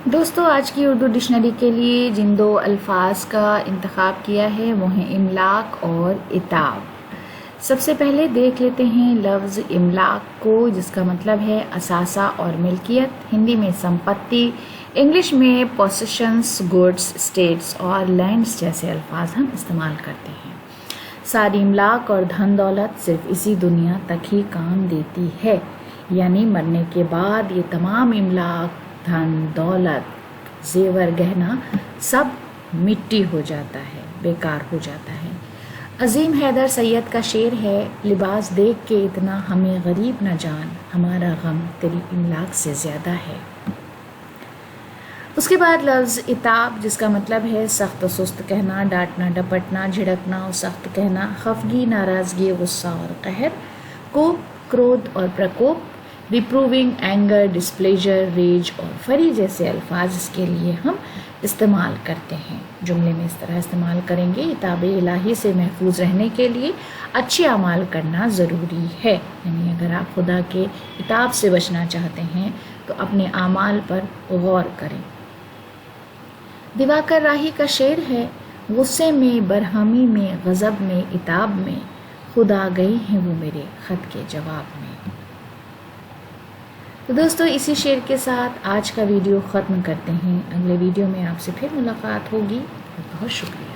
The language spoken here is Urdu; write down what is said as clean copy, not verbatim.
دوستو آج کی اردو ڈکشنری کے لیے جن دو الفاظ کا انتخاب کیا ہے وہ ہیں املاک اور عتاب۔ سب سے پہلے دیکھ لیتے ہیں لفظ املاک کو، جس کا مطلب ہے اثاثہ اور ملکیت، ہندی میں سمپتی، انگلش میں پوسیشنز، گڈس، اسٹیٹس اور لینڈز جیسے الفاظ ہم استعمال کرتے ہیں۔ ساری املاک اور دھن دولت صرف اسی دنیا تک ہی کام دیتی ہے، یعنی مرنے کے بعد یہ تمام املاک، دھن دولت، زیور گہنا سب مٹی ہو جاتا ہے، بیکار ہو جاتا ہے۔ عظیم حیدر سید کا شعر ہے، لباس دیکھ کے اتنا ہمیں غریب نہ جان، ہمارا غم تیری املاک سے زیادہ ہے۔ اس کے بعد لفظ عتاب، جس کا مطلب ہے سخت و سست کہنا، ڈانٹنا، ڈپٹنا، جھڑکنا اور سخت کہنا، خفگی، ناراضگی، غصہ اور قہر کو کرودھ اور پرکوپ، ریپروونگ، اینگر، ڈسپلیجر، ریج اور فری جیسے الفاظ اس کے لیے ہم استعمال کرتے ہیں۔ جملے میں اس طرح استعمال کریں گے، عتاب الہی سے محفوظ رہنے کے لیے اچھے اعمال کرنا ضروری ہے، یعنی اگر آپ خدا کے عتاب سے بچنا چاہتے ہیں تو اپنے اعمال پر غور کریں۔ دیواکر راہی کا شعر ہے، غصے میں، برہمی میں، غضب میں، عتاب میں، خدا گئے ہیں وہ میرے خط کے جواب میں۔ تو دوستو اسی شعر کے ساتھ آج کا ویڈیو ختم کرتے ہیں، اگلے ویڈیو میں آپ سے پھر ملاقات ہوگی۔ بہت شکریہ۔